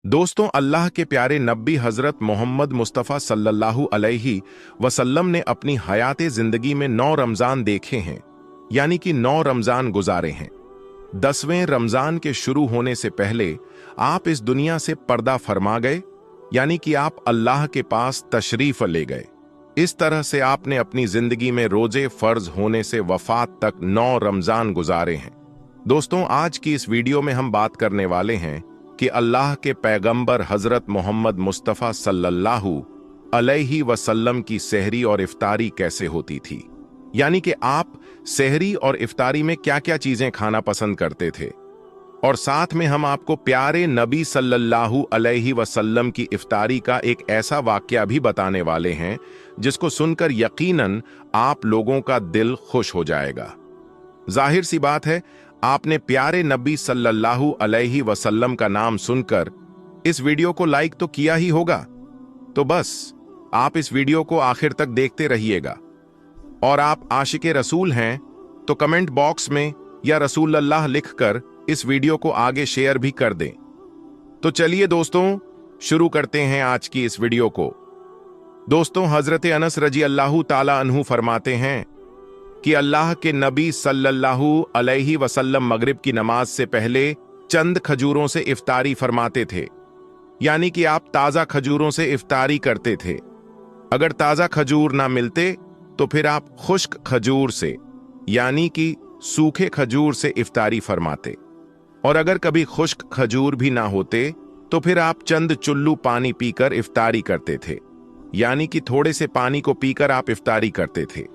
दोस्तों, अल्लाह के प्यारे नबी हजरत मोहम्मद मुस्तफ़ा सल्लल्लाहु अलैहि वसल्लम ने अपनी हयात ज़िंदगी में 9 रमज़ान देखे हैं, यानी कि 9 रमज़ान गुजारे हैं। 10वें रमज़ान के शुरू होने से पहले आप इस दुनिया से पर्दा फरमा गए, यानी कि आप अल्लाह के पास तशरीफ़ ले गए। इस तरह से आपने अपनी ज़िंदगी में रोज़े फ़र्ज होने से वफ़ात तक 9 रमज़ान गुजारे हैं। दोस्तों, आज की इस वीडियो में हम बात करने वाले हैं कि अल्लाह के पैगंबर हजरत मोहम्मद मुस्तफ़ा सल्लल्लाहु अलैहि वसल्लम की सहरी और इफ्तारी कैसे होती थी, यानी कि आप सहरी और इफ्तारी में क्या क्या चीजें खाना पसंद करते थे। और साथ में हम आपको प्यारे नबी सल्लल्लाहु अलैहि वसल्लम की इफ्तारी का एक ऐसा वाकया भी बताने वाले हैं जिसको सुनकर यकीनन आप लोगों का दिल खुश हो जाएगा। जाहिर सी बात है, आपने प्यारे नबी सल्लल्लाहु अलैहि वसल्लम का नाम सुनकर इस वीडियो को लाइक तो किया ही होगा। तो बस आप इस वीडियो को आखिर तक देखते रहिएगा। और आप आशिके रसूल हैं तो कमेंट बॉक्स में या रसूल अल्लाह लिखकर इस वीडियो को आगे शेयर भी कर दें। तो चलिए दोस्तों, शुरू करते हैं आज की इस वीडियो को। दोस्तों, हजरत अनस रजी अल्लाहु ताला अन्हु फरमाते हैं कि अल्लाह के नबी सल्लल्लाहु अलैहि वसल्लम मगरिब की नमाज से पहले चंद खजूरों से इफ्तारी फरमाते थे, यानी कि आप ताज़ा खजूरों से इफ्तारी करते थे। अगर ताज़ा खजूर ना मिलते तो फिर आप खुश्क खजूर से, यानी कि सूखे खजूर से इफ्तारी फरमाते। और अगर कभी खुश्क खजूर भी ना होते तो फिर आप चंद चुल्लू पानी पीकर इफ्तारी करते थे, यानी कि थोड़े से पानी को पीकर आप इफ्तारी करते थे।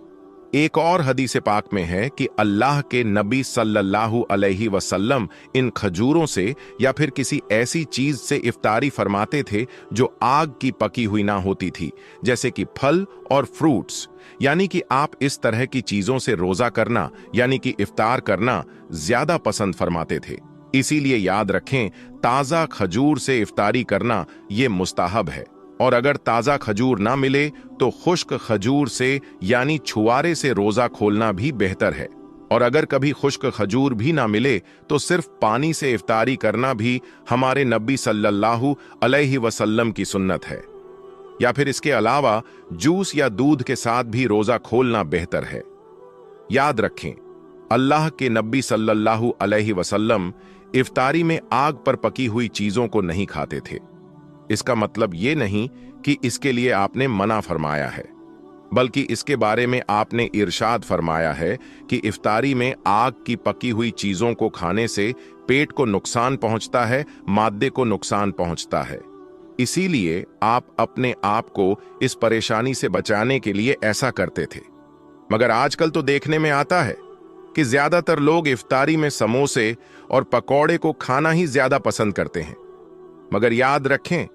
एक और हदीस पाक में है कि अल्लाह के नबी सल्लल्लाहु अलैहि वसल्लम इन खजूरों से या फिर किसी ऐसी चीज से इफ्तारी फरमाते थे जो आग की पकी हुई ना होती थी, जैसे कि फल और फ्रूट्स, यानी कि आप इस तरह की चीजों से रोजा करना यानी कि इफ्तार करना ज्यादा पसंद फरमाते थे। इसीलिए याद रखें, ताजा खजूर से इफ्तारी करना ये मुस्ताहब है। और अगर ताज़ा खजूर ना मिले तो खुश्क खजूर से यानी छुआरे से रोज़ा खोलना भी बेहतर है। और अगर कभी खुश्क खजूर भी ना मिले तो सिर्फ पानी से इफ्तारी करना भी हमारे नबी सल्लल्लाहु अलैहि वसल्लम की सुन्नत है। या फिर इसके अलावा जूस या दूध के साथ भी रोज़ा खोलना बेहतर है। याद रखें, अल्लाह के नबी सल्लल्लाहु अलैहि वसल्लम इफ्तारी में आग पर पकी हुई चीज़ों को नहीं खाते थे। इसका मतलब ये नहीं कि इसके लिए आपने मना फरमाया है, बल्कि इसके बारे में आपने इरशाद फरमाया है कि इफ्तारी में आग की पकी हुई चीजों को खाने से पेट को नुकसान पहुंचता है, मादे को नुकसान पहुंचता है। इसीलिए आप अपने आप को इस परेशानी से बचाने के लिए ऐसा करते थे। मगर आजकल तो देखने में आता है कि ज्यादातर लोग इफ्तारी में समोसे और पकौड़े को खाना ही ज्यादा पसंद करते हैं। मगर याद रखें,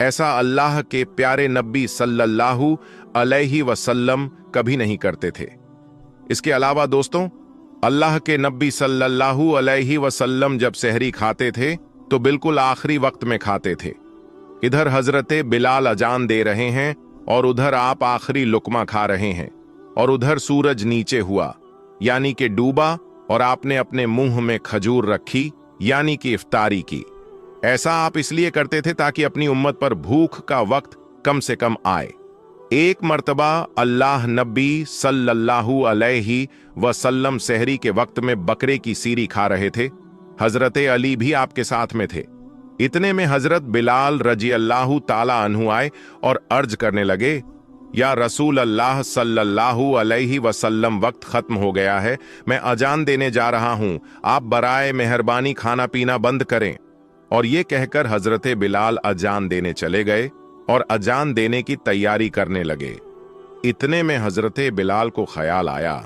ऐसा अल्लाह के प्यारे नबी सल्लल्लाहु अलैहि वसल्लम कभी नहीं करते थे। इसके अलावा दोस्तों, अल्लाह के नबी सल्लल्लाहु अलैहि वसल्लम जब सहरी खाते थे तो बिल्कुल आखिरी वक्त में खाते थे। इधर हजरत बिलाल अजान दे रहे हैं और उधर आप आखिरी लुकमा खा रहे हैं, और उधर सूरज नीचे हुआ यानी कि डूबा, और आपने अपने मुंह में खजूर रखी यानी कि इफ्तारी की। ऐसा आप इसलिए करते थे ताकि अपनी उम्मत पर भूख का वक्त कम से कम आए। एक मर्तबा अल्लाह नबी सल्लल्लाहु अलैहि वसल्लम सहरी के वक्त में बकरे की सीरी खा रहे थे। हजरत अली भी आपके साथ में थे। इतने में हजरत बिलाल रजी अल्लाहु ताला अन्हु आए और अर्ज करने लगे, या रसूल अल्लाह सल्लल्लाहु अलैहि वसल्लम, वक्त खत्म हो गया है, मैं अजान देने जा रहा हूं, आप बराए मेहरबानी खाना पीना बंद करें। और ये कहकर हजरत बिलाल अजान देने चले गए और अजान देने की तैयारी करने लगे। इतने में हजरत बिलाल को ख्याल आया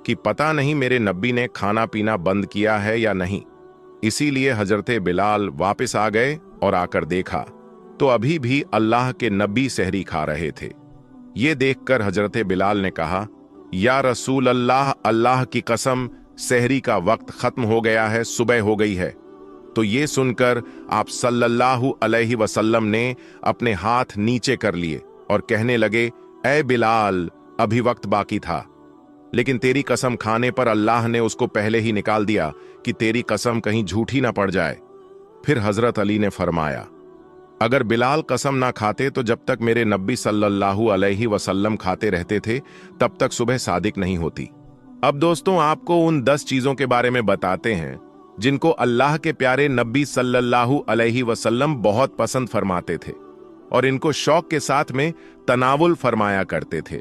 कि पता नहीं मेरे नबी ने खाना पीना बंद किया है या नहीं। इसीलिए हजरत बिलाल वापस आ गए और आकर देखा तो अभी भी अल्लाह के नबी सहरी खा रहे थे। ये देखकर हजरत बिलाल ने कहा, या रसूल अल्लाह, अल्लाह की कसम, सहरी का वक्त खत्म हो गया है, सुबह हो गई है। तो ये सुनकर आप सल्लल्लाहु अलैहि वसल्लम ने अपने हाथ नीचे कर लिए और कहने लगे, ए बिलाल, अभी वक्त बाकी था। लेकिन तेरी कसम खाने पर अल्लाह ने उसको पहले ही निकाल दिया कि तेरी कसम कहीं झूठी ना पड़ जाए। फिर हजरत अली ने फरमाया, अगर बिलाल कसम ना खाते तो जब तक मेरे नबी सल्लल्लाहु अलैहि वसल्लम खाते रहते थे तब तक सुबह सादिक नहीं होती। अब दोस्तों, आपको उन 10 चीजों के बारे में बताते हैं जिनको अल्लाह के प्यारे नबी सल्लल्लाहु अलैहि वसल्लम बहुत पसंद फरमाते थे और इनको शौक के साथ में तनावुल फरमाया करते थे।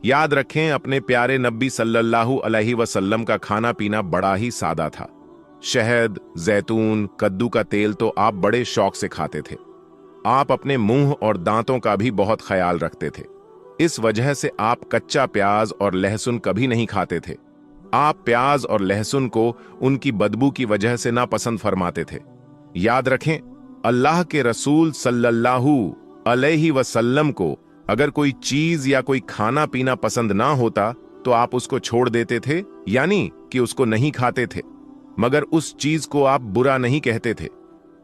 याद रखें, अपने प्यारे नबी सल्लल्लाहु अलैहि वसल्लम का खाना पीना बड़ा ही सादा था। शहद, जैतून, कद्दू का तेल तो आप बड़े शौक से खाते थे। आप अपने मुंह और दांतों का भी बहुत ख्याल रखते थे। इस वजह से आप कच्चा प्याज और लहसुन कभी नहीं खाते थे। आप प्याज और लहसुन को उनकी बदबू की वजह से नापसंद फरमाते थे। याद रखें, अल्लाह के रसूल सल्लल्लाहु अलैहि वसल्लम को अगर कोई चीज या कोई खाना पीना पसंद ना होता तो आप उसको छोड़ देते थे, यानी कि उसको नहीं खाते थे, मगर उस चीज को आप बुरा नहीं कहते थे।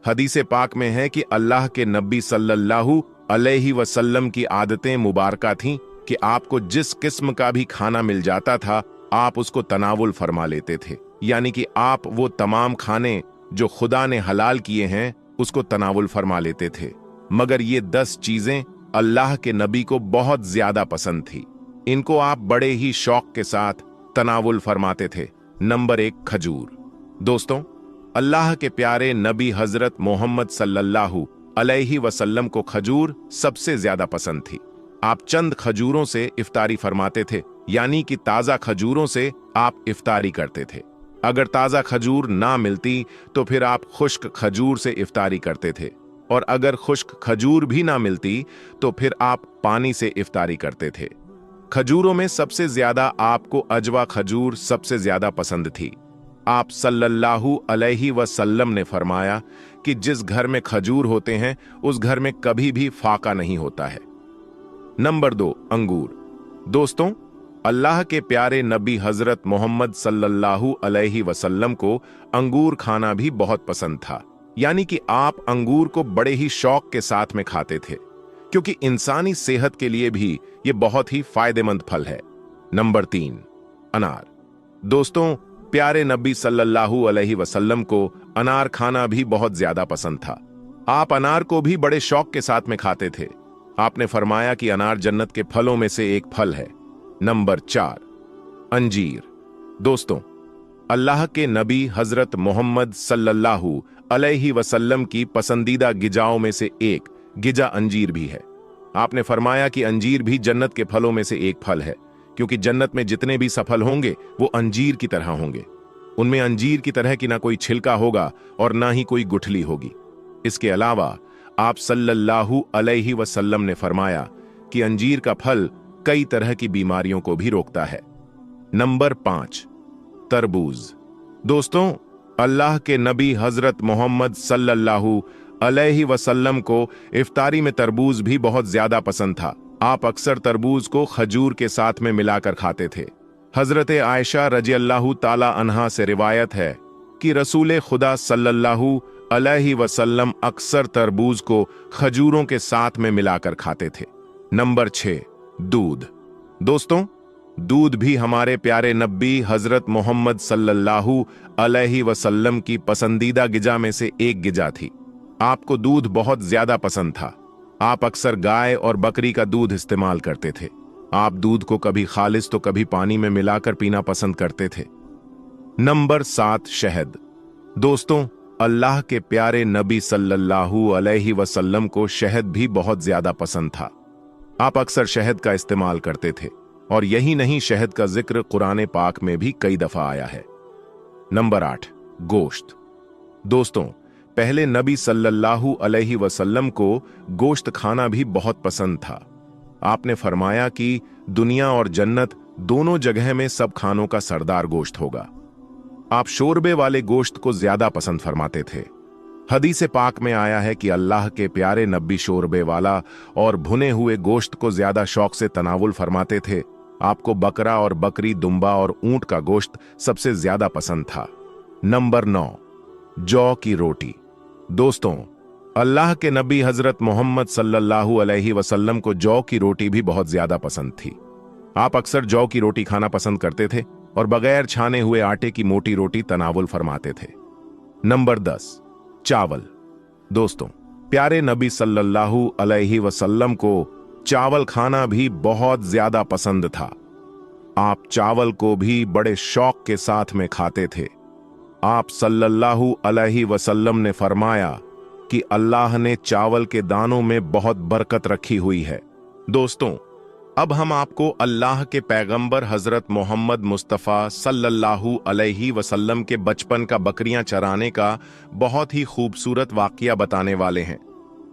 हदीसे पाक में है कि अल्लाह के नबी सल्लल्लाहु अलैहि वसल्लम की आदतें मुबारका थीं कि आपको जिस किस्म का भी खाना मिल जाता था आप उसको तनावुल फरमा लेते थे, यानी कि आप वो तमाम खाने जो खुदा ने हलाल किए हैं उसको तनावुल फरमा लेते थे। मगर ये 10 चीजें अल्लाह के नबी को बहुत ज्यादा पसंद थी। इनको आप बड़े ही शौक के साथ तनावुल फरमाते थे। नंबर 1, खजूर। दोस्तों, अल्लाह के प्यारे नबी हजरत मोहम्मद सल्लल्लाहु अलैहि वसल्लम को खजूर सबसे ज्यादा पसंद थी। आप चंद खजूरों से इफ्तारी फरमाते थे, यानी कि ताजा खजूरों से आप इफ्तारी करते थे। अगर ताजा खजूर ना मिलती तो फिर आप खुश्क खजूर से इफ्तारी करते थे, और अगर खुश्क खजूर भी ना मिलती तो फिर आप पानी से इफ्तारी करते थे। खजूरों में सबसे ज्यादा आपको अजवा खजूर सबसे ज्यादा पसंद थी। आप सल्लल्लाहु अलैहि वसल्लम ने फरमाया कि जिस घर में खजूर होते हैं उस घर में कभी भी फाका नहीं होता है। नंबर 2, अंगूर। दोस्तों, अल्लाह के प्यारे नबी हजरत मोहम्मद सल्लल्लाहु अलैहि वसल्लम को अंगूर खाना भी बहुत पसंद था, यानी कि आप अंगूर को बड़े ही शौक के साथ में खाते थे, क्योंकि इंसानी सेहत के लिए भी ये बहुत ही फायदेमंद फल है। नंबर 3, अनार। दोस्तों, प्यारे नबी सल्लल्लाहु अलैहि वसल्लम को अनार खाना भी बहुत ज्यादा पसंद था। आप अनार को भी बड़े शौक के साथ में खाते थे। आपने फरमाया कि अनार जन्नत के फलों में से एक फल है। नंबर 4, अंजीर। दोस्तों, अल्लाह के नबी हजरत मोहम्मद सल्लल्लाहु अलैहि वसल्लम की पसंदीदा गिजाओं में से एक गिजा अंजीर भी है। आपने फरमाया कि अंजीर भी जन्नत के फलों में से एक फल है, क्योंकि जन्नत में जितने भी सफल होंगे वो अंजीर की तरह होंगे। उनमें अंजीर की तरह की ना कोई छिलका होगा और ना ही कोई गुठली होगी। इसके अलावा आप सल्लल्लाहु अलैहि वसल्लम ने फरमाया कि अंजीर का फल कई तरह की बीमारियों को भी रोकता है। नंबर 5, तरबूज। दोस्तों, अल्लाह के नबी हजरत मोहम्मद सल्लल्लाहु अलैहि वसल्लम को इफ्तारी में तरबूज भी बहुत ज्यादा पसंद था। आप अक्सर तरबूज को खजूर के साथ में मिलाकर खाते थे। हजरत आयशा रज़ियल्लाहु ताला अन्हा से रिवायत है कि रसूल खुदा सल्लल्लाहु अलैहि वसल्लम अक्सर तरबूज को खजूरों के साथ में मिलाकर खाते थे। नंबर 6, दूध। दोस्तों, दूध भी हमारे प्यारे नबी हजरत मोहम्मद सल्लल्लाहु अलैहि वसल्लम की पसंदीदा गिजा में से एक गिजा थी। आपको दूध बहुत ज्यादा पसंद था। आप अक्सर गाय और बकरी का दूध इस्तेमाल करते थे। आप दूध को कभी खालिस तो कभी पानी में मिलाकर पीना पसंद करते थे। नंबर 7, शहद। दोस्तों, अल्लाह के प्यारे नबी सल्लल्लाहु अलैहि वसल्लम को शहद भी बहुत ज्यादा पसंद था। आप अक्सर शहद का इस्तेमाल करते थे, और यही नहीं, शहद का जिक्र कुरान पाक में भी कई दफा आया है। नंबर 8, गोश्त। दोस्तों, पहले नबी सल्लल्लाहु अलैहि वसल्लम को गोश्त खाना भी बहुत पसंद था। आपने फरमाया कि दुनिया और जन्नत दोनों जगह में सब खानों का सरदार गोश्त होगा। आप शोरबे वाले गोश्त को ज्यादा पसंद फरमाते थे। हदीस पाक में आया है कि अल्लाह के प्यारे नबी शोरबे वाला और भुने हुए गोश्त को ज्यादा शौक से तनावुल फरमाते थे। आपको बकरा और बकरी, दुम्बा और ऊंट का गोश्त सबसे ज्यादा पसंद था। नंबर 9, जौ की रोटी। दोस्तों, अल्लाह के नबी हजरत मोहम्मद सल्लल्लाहु अलैहि वसल्लम को जौ की रोटी भी बहुत ज्यादा पसंद थी। आप अक्सर जौ की रोटी खाना पसंद करते थे और बगैर छाने हुए आटे की मोटी रोटी तनावुल फरमाते थे। नंबर 10, चावल। दोस्तों, प्यारे नबी सल्लल्लाहु अलैहि वसल्लम को चावल खाना भी बहुत ज्यादा पसंद था। आप चावल को भी बड़े शौक के साथ में खाते थे। आप सल्लल्लाहु अलैहि वसल्लम ने फरमाया कि अल्लाह ने चावल के दानों में बहुत बरकत रखी हुई है। दोस्तों, अब हम आपको अल्लाह के पैगंबर हजरत मोहम्मद मुस्तफ़ा सल्लल्लाहु अलैहि वसल्लम के बचपन का बकरियां चराने का बहुत ही खूबसूरत वाकया बताने वाले हैं,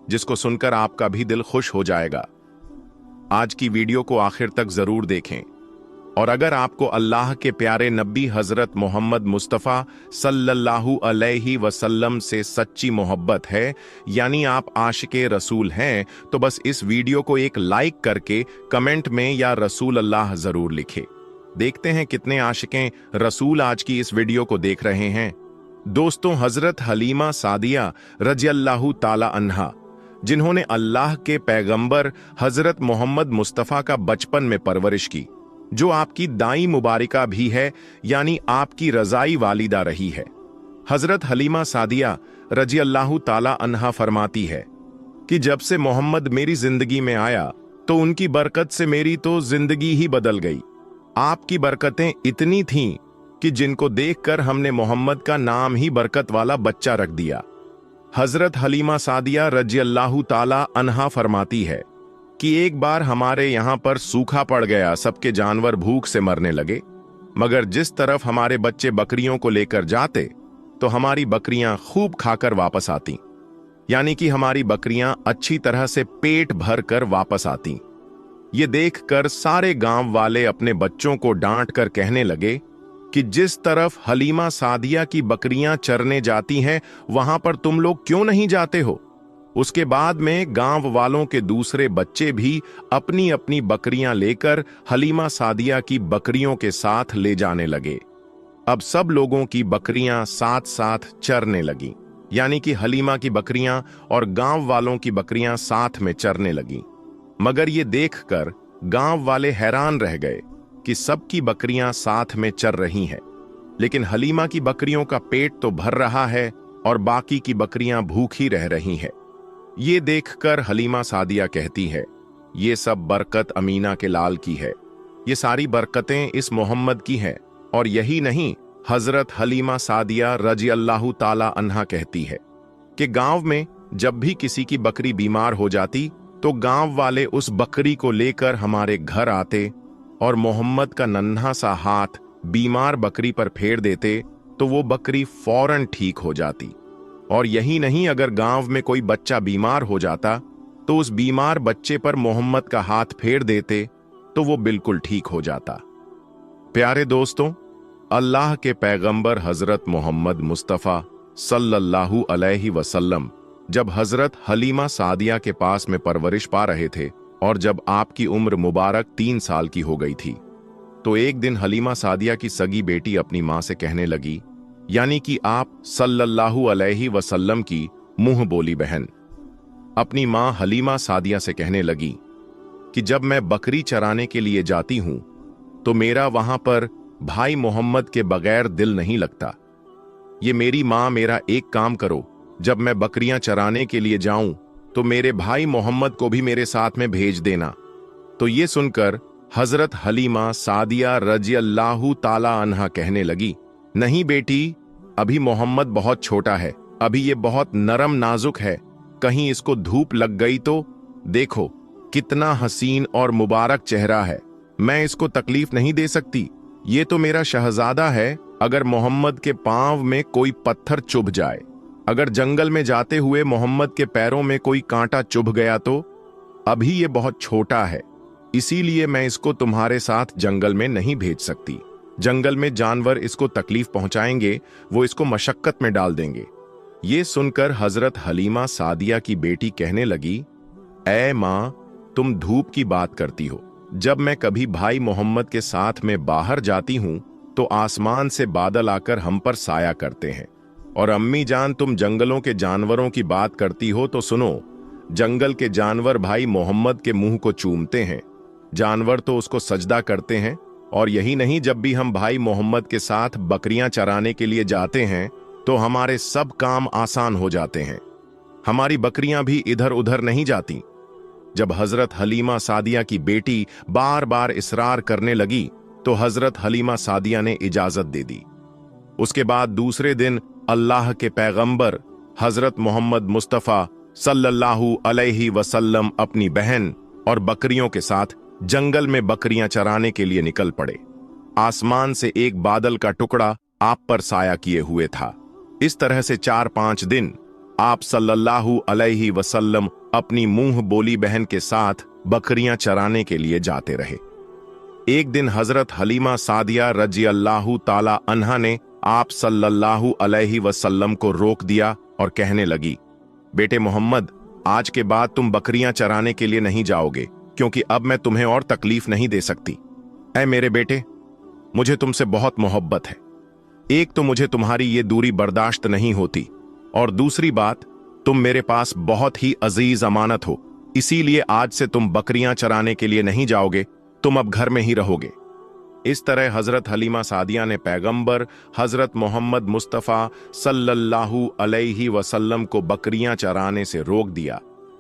जिसको सुनकर आपका भी दिल खुश हो जाएगा। आज की वीडियो को आखिर तक जरूर देखें, और अगर आपको अल्लाह के प्यारे नबी हजरत मोहम्मद मुस्तफ़ा सल्लल्लाहु अलैहि वसल्लम से सच्ची मोहब्बत है, यानी आप आशिके रसूल हैं, तो बस इस वीडियो को एक लाइक करके कमेंट में या रसूल अल्लाह जरूर लिखे। देखते हैं कितने आशिकें रसूल आज की इस वीडियो को देख रहे हैं। दोस्तों, हजरत हलीमा सादिया रज़ियल्लाहु ताला अन्हा, जिन्होंने अल्लाह के पैगंबर हजरत मोहम्मद मुस्तफ़ा का बचपन में परवरिश की, जो आपकी दाई मुबारिका भी है, यानी आपकी रजाई वालिदा रही है। हजरत हलीमा सादिया रज़ियल्लाहु ताला अन्हा फरमाती है कि जब से मोहम्मद मेरी जिंदगी में आया तो उनकी बरकत से मेरी तो जिंदगी ही बदल गई। आपकी बरकतें इतनी थीं कि जिनको देखकर हमने मोहम्मद का नाम ही बरकत वाला बच्चा रख दिया। हजरत हलीमा सादिया रज़ियल्लाहु ताला अन्हा फरमाती है कि एक बार हमारे यहाँ पर सूखा पड़ गया, सबके जानवर भूख से मरने लगे, मगर जिस तरफ हमारे बच्चे बकरियों को लेकर जाते तो हमारी बकरियां खूब खाकर वापस आती, यानी कि हमारी बकरियां अच्छी तरह से पेट भर कर वापस आती। ये देखकर सारे गांव वाले अपने बच्चों को डांट कर कहने लगे कि जिस तरफ हलीमा सादिया की बकरियां चरने जाती हैं, वहां पर तुम लोग क्यों नहीं जाते हो। उसके बाद में गांव वालों के दूसरे बच्चे भी अपनी अपनी बकरियां लेकर हलीमा सादिया की बकरियों के साथ ले जाने लगे। अब सब लोगों की बकरियां साथ साथ चरने लगीं, यानी कि हलीमा की बकरियां और गांव वालों की बकरियां साथ में चरने लगीं। मगर ये देखकर गांव वाले हैरान रह गए कि सबकी बकरियां साथ में चर रही हैं, लेकिन हलीमा की बकरियों का पेट तो भर रहा है और बाकी की बकरियां भूखी रह रही हैं। ये देखकर हलीमा सादिया कहती है, ये सब बरकत अमीना के लाल की है, ये सारी बरकतें इस मोहम्मद की हैं। और यही नहीं, हजरत हलीमा सादिया रज़ियल्लाहु ताला अन्हा कहती है कि गांव में जब भी किसी की बकरी बीमार हो जाती तो गांव वाले उस बकरी को लेकर हमारे घर आते और मोहम्मद का नन्हा सा हाथ बीमार बकरी पर फेर देते तो वो बकरी फौरन ठीक हो जाती। और यही नहीं, अगर गांव में कोई बच्चा बीमार हो जाता तो उस बीमार बच्चे पर मोहम्मद का हाथ फेर देते तो वो बिल्कुल ठीक हो जाता। प्यारे दोस्तों, अल्लाह के पैगंबर हजरत मोहम्मद मुस्तफ़ा सल्लल्लाहु अलैहि वसल्लम जब हजरत हलीमा सादिया के पास में परवरिश पा रहे थे और जब आपकी उम्र मुबारक 3 साल की हो गई थी, तो एक दिन हलीमा सादिया की सगी बेटी अपनी मां से कहने लगी, यानी कि आप सल्लल्लाहु अलैहि वसल्लम की मुंह बोली बहन अपनी मां हलीमा सादिया से कहने लगी कि जब मैं बकरी चराने के लिए जाती हूं तो मेरा वहां पर भाई मोहम्मद के बगैर दिल नहीं लगता। ये मेरी मां, मेरा एक काम करो, जब मैं बकरियां चराने के लिए जाऊं तो मेरे भाई मोहम्मद को भी मेरे साथ में भेज देना। तो ये सुनकर हजरत हलीमा सादिया रज़ियल्लाहु ताला अन्हा कहने लगी, नहीं बेटी, अभी मोहम्मद बहुत छोटा है, अभी ये बहुत नरम नाजुक है, कहीं इसको धूप लग गई तो देखो कितना हसीन और मुबारक चेहरा है, मैं इसको तकलीफ नहीं दे सकती। ये तो मेरा शहजादा है, अगर मोहम्मद के पांव में कोई पत्थर चुभ जाए, अगर जंगल में जाते हुए मोहम्मद के पैरों में कोई कांटा चुभ गया तो अभी ये बहुत छोटा है, इसीलिए मैं इसको तुम्हारे साथ जंगल में नहीं भेज सकती। जंगल में जानवर इसको तकलीफ पहुंचाएंगे, वो इसको मशक्कत में डाल देंगे। ये सुनकर हजरत हलीमा सादिया की बेटी कहने लगी, ऐ मां, तुम धूप की बात करती हो, जब मैं कभी भाई मोहम्मद के साथ में बाहर जाती हूं तो आसमान से बादल आकर हम पर साया करते हैं। और अम्मी जान, तुम जंगलों के जानवरों की बात करती हो तो सुनो, जंगल के जानवर भाई मोहम्मद के मुंह को चूमते हैं, जानवर तो उसको सजदा करते हैं। और यही नहीं, जब भी हम भाई मोहम्मद के साथ बकरियां चराने के लिए जाते हैं तो हमारे सब काम आसान हो जाते हैं। हमारी बकरियां भी इधर उधर नहीं जाती। जब हजरत हलीमा सादिया की बेटी बार बार इसरार करने लगी तो हजरत हलीमा सादिया ने इजाजत दे दी। उसके बाद दूसरे दिन अल्लाह के पैगंबर हजरत मोहम्मद मुस्तफ़ा सल्लल्लाहु अलैहि वसल्लम अपनी बहन और बकरियों के साथ जंगल में बकरियां चराने के लिए निकल पड़े। आसमान से एक बादल का टुकड़ा आप पर साया किए हुए था। इस तरह से 4-5 दिन आप सल्लल्लाहु अलैहि वसल्लम अपनी मुंह बोली बहन के साथ बकरियां चराने के लिए जाते रहे। एक दिन हजरत हलीमा सादिया रजी अल्लाहु ताला अन्हा ने आप सल्लल्लाहु अलैहि वसल्लम को रोक दिया और कहने लगी, बेटे मोहम्मद, आज के बाद तुम बकरियां चराने के लिए नहीं जाओगे, क्योंकि अब मैं तुम्हें और तकलीफ नहीं दे सकती। ऐ मेरे बेटे, मुझे तुमसे बहुत मोहब्बत है। एक तो मुझे तुम्हारी ये दूरी बर्दाश्त नहीं होती, और दूसरी बात, तुम मेरे पास बहुत ही अजीज अमानत हो, इसीलिए आज से तुम बकरियां चराने के लिए नहीं जाओगे, तुम अब घर में ही रहोगे। इस तरह हजरत हलीमा सादिया ने पैगंबर हजरत मोहम्मद मुस्तफ़ा सल्लल्लाहु अलैहि वसल्लम को बकरियां चराने से रोक दिया।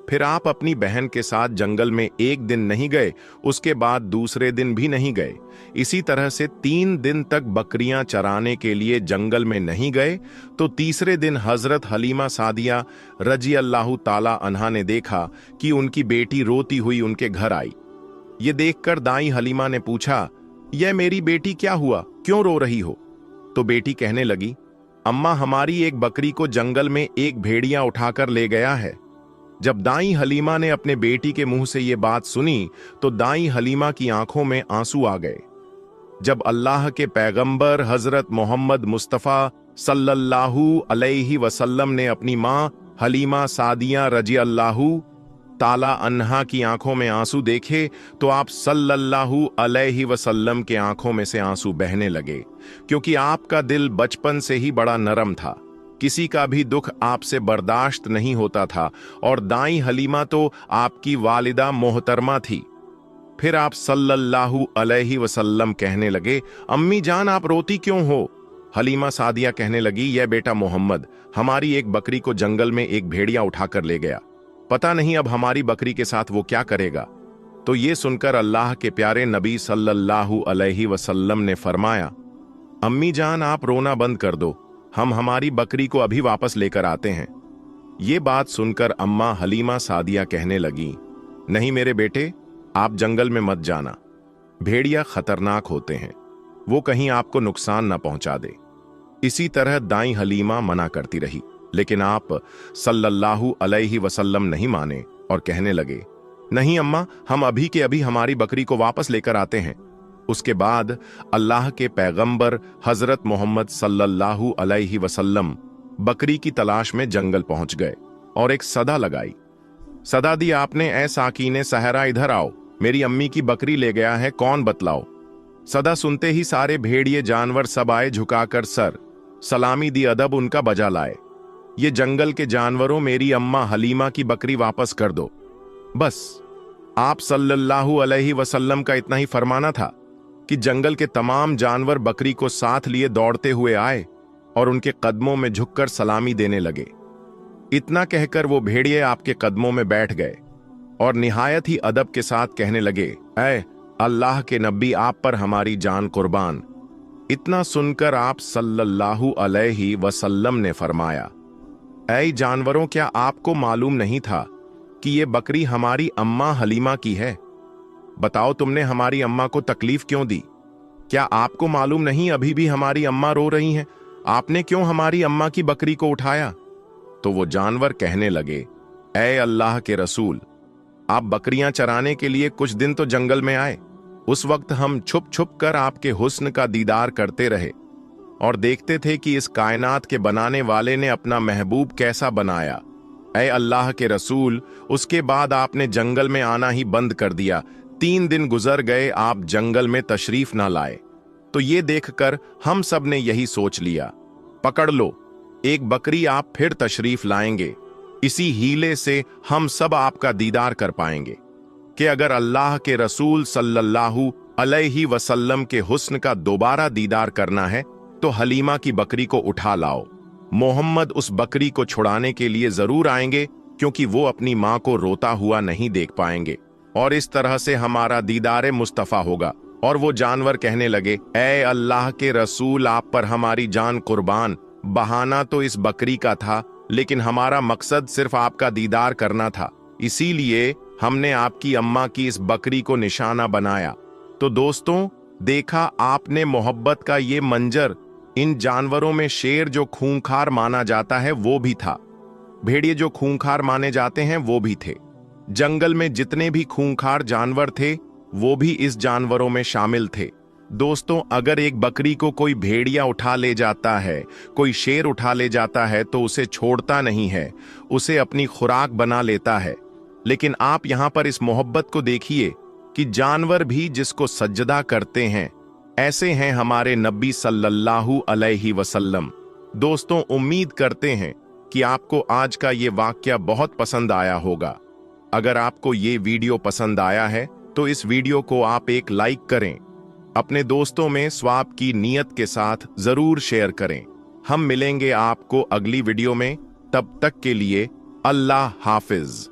फिर आप अपनी बहन के साथ जंगल में एक दिन नहीं गए, उसके बाद दूसरे दिन भी नहीं गए। इसी तरह से 3 दिन तक बकरियां चराने के लिए जंगल में नहीं गए तो तीसरे दिन हजरत हलीमा सादिया रजी अल्लाहु ताला अन्हा ने देखा कि उनकी बेटी रोती हुई उनके घर आई। ये देखकर दाई हलीमा ने पूछा, यह मेरी बेटी क्या हुआ, क्यों रो रही हो? तो बेटी कहने लगी, अम्मा, हमारी एक बकरी को जंगल में एक भेड़िया उठाकर ले गया है। जब दाई हलीमा ने अपने बेटी के मुंह से यह बात सुनी तो दाई हलीमा की आंखों में आंसू आ गए। जब अल्लाह के पैगंबर हजरत मोहम्मद मुस्तफ़ा सल्लल्लाहु अलैहि वसल्लम ने अपनी मां हलीमा सादिया रजी अल्लाहु ताला अन्हा की आंखों में आंसू देखे तो आप सल्लल्लाहु अलैहि वसल्लम के आंखों में से आंसू बहने लगे, क्योंकि आपका दिल बचपन से ही बड़ा नरम था। किसी का भी दुख आपसे बर्दाश्त नहीं होता था, और दाई हलीमा तो आपकी वालिदा मोहतरमा थी। फिर आप सल्लल्लाहु अलैहि वसल्लम कहने लगे, अम्मी जान, आप रोती क्यों हो? हलीमा सादिया कहने लगी, यह बेटा मोहम्मद हमारी एक बकरी को जंगल में एक भेड़िया उठाकर ले गया, पता नहीं अब हमारी बकरी के साथ वो क्या करेगा। तो ये सुनकर अल्लाह के प्यारे नबी सल्लल्लाहु अलैहि वसल्लम ने फरमाया, अम्मी जान, आप रोना बंद कर दो, हम हमारी बकरी को अभी वापस लेकर आते हैं। ये बात सुनकर अम्मा हलीमा सादिया कहने लगी, नहीं मेरे बेटे, आप जंगल में मत जाना, भेड़िया खतरनाक होते हैं, वो कहीं आपको नुकसान ना पहुंचा दे। इसी तरह दाई हलीमा मना करती रही, लेकिन आप सल्लल्लाहु अलैहि वसल्लम नहीं माने और कहने लगे, नहीं अम्मा, हम अभी के अभी हमारी बकरी को वापस लेकर आते हैं। उसके बाद अल्लाह के पैगंबर हजरत मोहम्मद सल्लल्लाहु अलैहि वसल्लम बकरी की तलाश में जंगल पहुंच गए और एक सदा लगाई। सदा दी आपने, ऐ साकीने सहरा, इधर आओ, मेरी अम्मी की बकरी ले गया है, कौन बतलाओ। सदा सुनते ही सारे भेड़िए जानवर सब आए, झुकाकर सर सलामी दी, अदब उनका बजा लाए। ये जंगल के जानवरों, मेरी अम्मा हलीमा की बकरी वापस कर दो। बस आप सल्लल्लाहु अलैहि वसल्लम का इतना ही फरमाना था कि जंगल के तमाम जानवर बकरी को साथ लिए दौड़ते हुए आए और उनके कदमों में झुककर सलामी देने लगे। इतना कहकर वो भेड़िए आपके कदमों में बैठ गए और निहायत ही अदब के साथ कहने लगे, ऐ अल्लाह के नबी, आप पर हमारी जान कुर्बान। इतना सुनकर आप सल्लल्लाहु अलैहि वसल्लम ने फरमाया, ऐ जानवरों, क्या आपको मालूम नहीं था कि ये बकरी हमारी अम्मा हलीमा की है? बताओ, तुमने हमारी अम्मा को तकलीफ क्यों दी? क्या आपको मालूम नहीं अभी भी हमारी अम्मा रो रही हैं? आपने क्यों हमारी अम्मा की बकरी को उठाया? तो वो जानवर कहने लगे, ऐ अल्लाह के रसूल, आप बकरियां चराने के लिए कुछ दिन तो जंगल में आए, उस वक्त हम छुप छुप कर आपके हुस्न का दीदार करते रहे और देखते थे कि इस कायनात के बनाने वाले ने अपना महबूब कैसा बनाया। ऐ अल्लाह के रसूल, उसके बाद आपने जंगल में आना ही बंद कर दिया। 3 दिन गुजर गए, आप जंगल में तशरीफ ना लाए। तो ये देखकर हम सब ने यही सोच लिया, पकड़ लो, एक बकरी आप फिर तशरीफ लाएंगे, इसी हीले से हम सब आपका दीदार कर पाएंगे। कि अगर अल्लाह के रसूल सल्लल्लाहु अलैहि वसल्लम के हुस्न का दोबारा दीदार करना है तो हलीमा की बकरी को उठा लाओ। मोहम्मद उस बकरी को छुड़ाने के लिए जरूर आएंगे, क्योंकि वो अपनी मां को रोता हुआ नहीं देख पाएंगे, और इस तरह से हमारा दीदार मुस्तफा होगा। और वो जानवर कहने लगे, ऐ अल्लाह के रसूल, आप पर हमारी जान कुर्बान। बहाना तो इस बकरी का था, लेकिन हमारा मकसद सिर्फ आपका दीदार करना था, इसीलिए हमने आपकी अम्मा की इस बकरी को निशाना बनाया। तो दोस्तों, देखा आपने मोहब्बत का ये मंजर। इन जानवरों में शेर जो खूंखार माना जाता है वो भी था, भेड़िए जो खूंखार माने जाते हैं वो भी थे। जंगल में जितने भी खूंखार जानवर थे वो भी इस जानवरों में शामिल थे। दोस्तों, अगर एक बकरी को कोई भेड़िया उठा ले जाता है, कोई शेर उठा ले जाता है, तो उसे छोड़ता नहीं है, उसे अपनी खुराक बना लेता है। लेकिन आप यहां पर इस मोहब्बत को देखिए कि जानवर भी जिसको सजदा करते हैं, ऐसे हैं हमारे नबी सल्लल्लाहु अलैहि वसल्लम। दोस्तों, उम्मीद करते हैं कि आपको आज का ये वाक्या बहुत पसंद आया होगा। अगर आपको ये वीडियो पसंद आया है तो इस वीडियो को आप एक लाइक करें, अपने दोस्तों में स्वाब की नीयत के साथ जरूर शेयर करें। हम मिलेंगे आपको अगली वीडियो में, तब तक के लिए अल्लाह हाफिज।